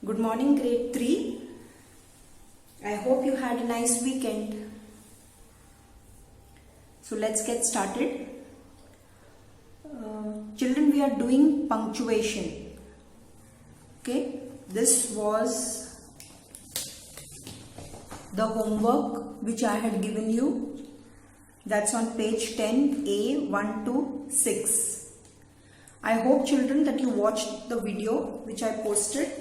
Good morning, grade 3. I hope you had a nice weekend. So let's get started. Children, we are doing punctuation. Okay, this was the homework which I had given you. That's on page 10A 1 to 6. I hope, children, that you watched the video which I posted.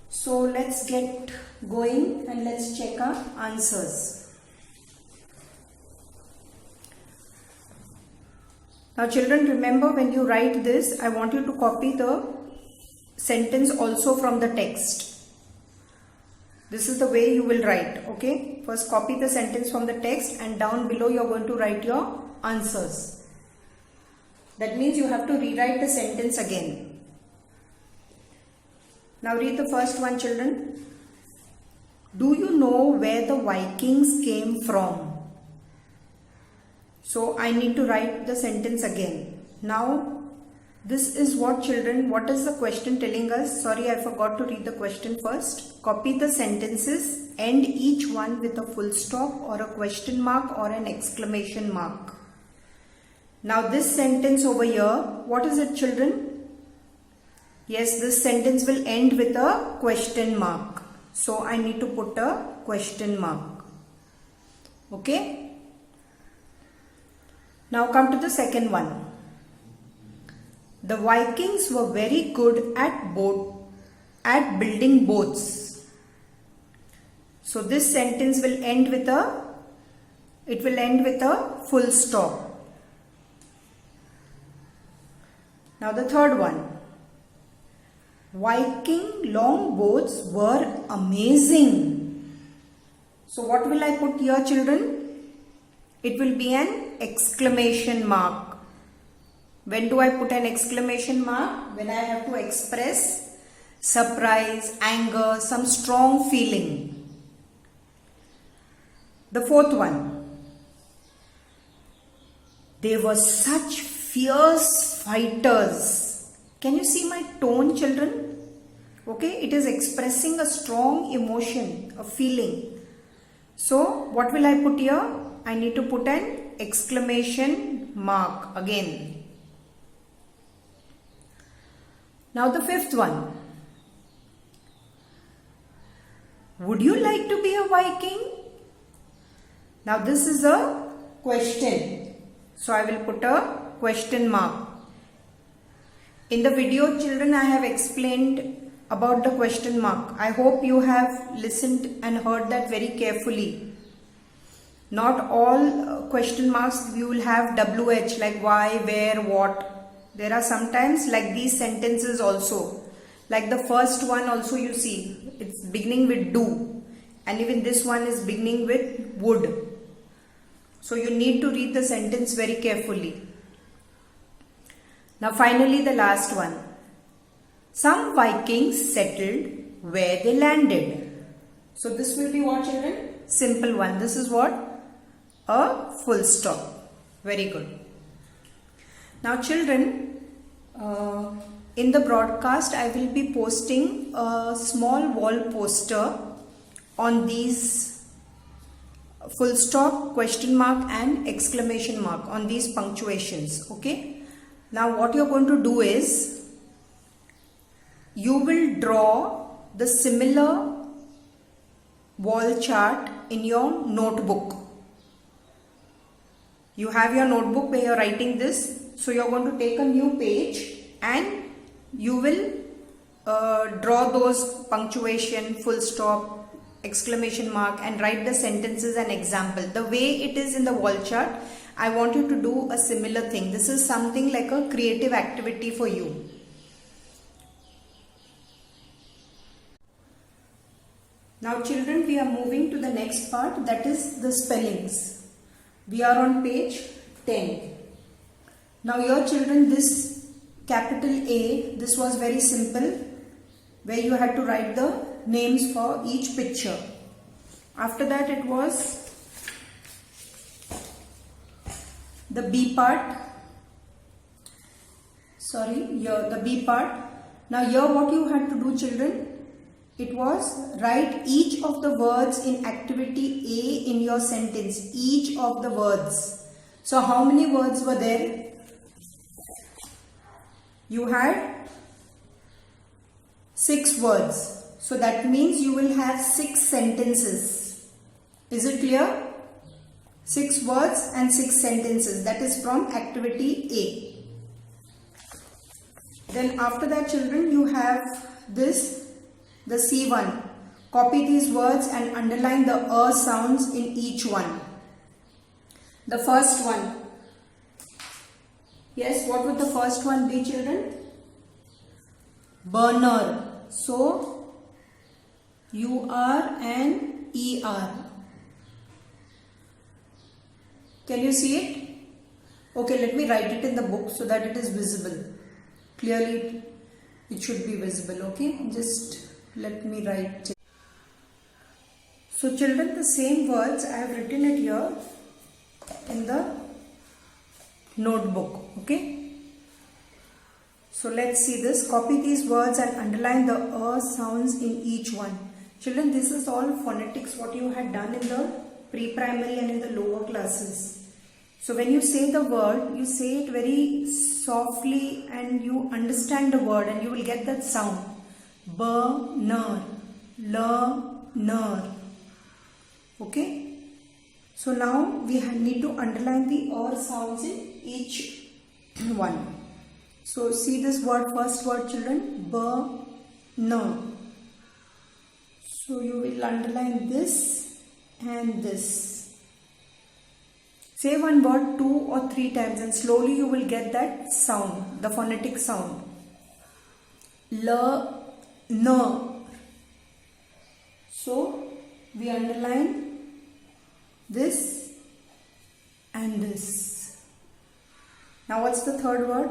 So let's get going and let's check our answers. Now children, remember, when you write this, I want you to copy the sentence also from the text. This is the way you will write, okay? First copy the sentence from the text and down below you are going to write your answers. That means you have to rewrite the sentence again. Now read the first one, children. Do you know where the Vikings came from? So I need to write the sentence again. Now this is what, children, what is the question telling us? Sorry, I forgot to read the question first. Copy the sentences, end each one with a full stop or a question mark or an exclamation mark. Now this sentence over here, what is it, children? Yes, this sentence will end with a question mark. So I need to put a question mark. Okay. Now come to the second one. The Vikings were very good at building boats. So this sentence will end with a full stop. Now the third one. Viking longboats were amazing. So what will I put here, children? It will be an exclamation mark. When do I put an exclamation mark? When I have to express surprise, anger, some strong feeling. The fourth one. They were such fierce fighters. Can you see my tone, children? Okay, it is expressing a strong emotion, a feeling. So what will I put here? I need to put an exclamation mark again. Now the fifth one. Would you like to be a Viking? Now this is a question. So I will put a question mark. In the video, children, I have explained about the question mark. I hope you have listened and heard that very carefully. Not all question marks you will have WH, like why, where, what. There are sometimes like these sentences also. Like the first one also, you see, it's beginning with do. And even this one is beginning with would. So you need to read the sentence very carefully. Now finally the last one. Some Vikings settled where they landed. So this will be what, children? Simple one. This is what? A full stop. Very good. Now children, in the broadcast I will be posting a small wall poster on these full stop, question mark and exclamation mark, on these punctuations. Okay. Now what you are going to do is, you will draw the similar wall chart in your notebook. You have your notebook where you are writing this. So you are going to take a new page and you will draw those punctuation, full stop, exclamation mark and write the sentences and example. The way it is in the wall chart, I want you to do a similar thing. This is something like a creative activity for you. Now children, we are moving to the next part, that is the spellings. We are on page 10. Now here, children, this capital A, this was very simple, where you had to write the names for each picture. After that it was the B part. Sorry, here the B part. Now here what you had to do, children, it was write each of the words in activity A in your sentence. Each of the words. So how many words were there? You had 6 words. So that means you will have 6 sentences. Is it clear? 6 words and 6 sentences. That is from activity A. Then after that, children, you have this, the C1. Copy these words and underline the sounds in each one. The first one. Yes, what would the first one be, children? Burner. So, UR and ER. Can you see it? Okay, let me write it in the book so that it is visible. Clearly, it should be visible. Okay, just let me write it. So, children, the same words I have written it here in the notebook. Okay. So, let's see this. Copy these words and underline the sounds in each one. Children, this is all phonetics what you had done in the pre-primary and in the lower classes. So when you say the word, you say it very softly and you understand the word and you will get that sound. Burner, learner. Okay. So now we need to underline the sounds in each one. So see this word, first word, children, burner. So you will underline this and this. Say one word 2 or 3 times and slowly you will get that sound, the phonetic sound. Learner. So we underline this and this. Now what's the third word?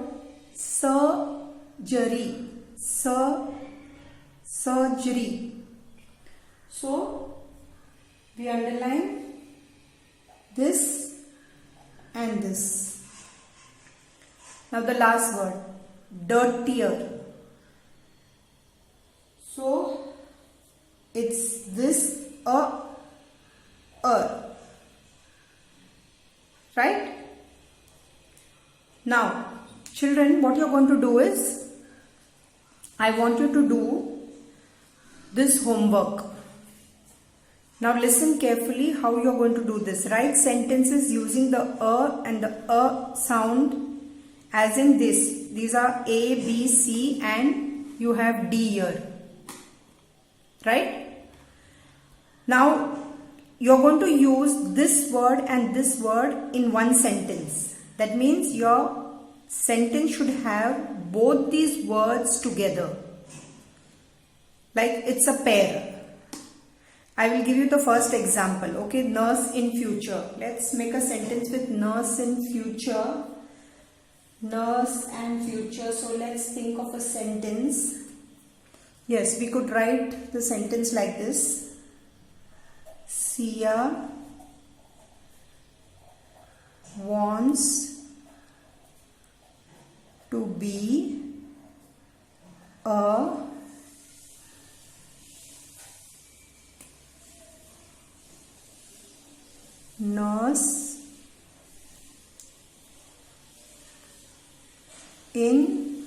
Surgery. Surgery. So we underline this and this. Now the last word, dirtier. So it's this right? Now children, what you're going to do is, I want you to do this homework. Now listen carefully how you are going to do this. Write sentences using the and the sound as in this. These are A, B, C and you have D here. Right? Now you are going to use this word and this word in one sentence. That means your sentence should have both these words together. Like it's a pair. I will give you the first example. Okay, nurse in future. Let's make a sentence with nurse in future. Nurse and future. So let's think of a sentence. Yes, we could write the sentence like this. Sia wants to be a nurse in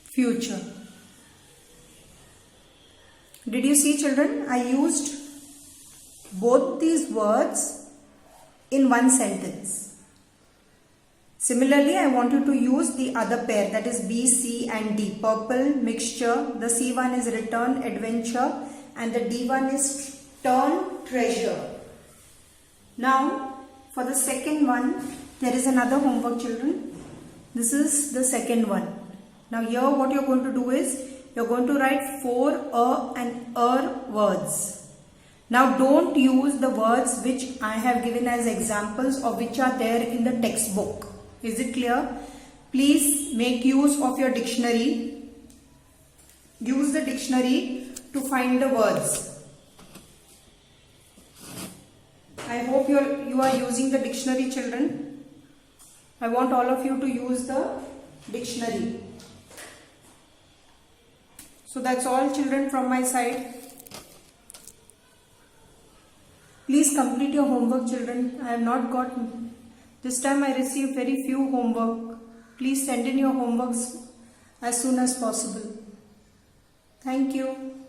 future. Did you see, children? I used both these words in one sentence. Similarly, I want you to use the other pair, that is B, C and D. Purple, mixture. The C1 is return, adventure and the D1 is turn, treasure. Now, for the second one, there is another homework, children. This is the second one. Now here what you are going to do is, you are going to write 4 and words. Now don't use the words which I have given as examples or which are there in the textbook. Is it clear? Please make use of your dictionary. Use the dictionary to find the words. I hope you are using the dictionary, children. I want all of you to use the dictionary. So that's all, children, from my side. Please complete your homework, children. I have not got, this time I received very few homework. Please send in your homeworks as soon as possible. Thank you.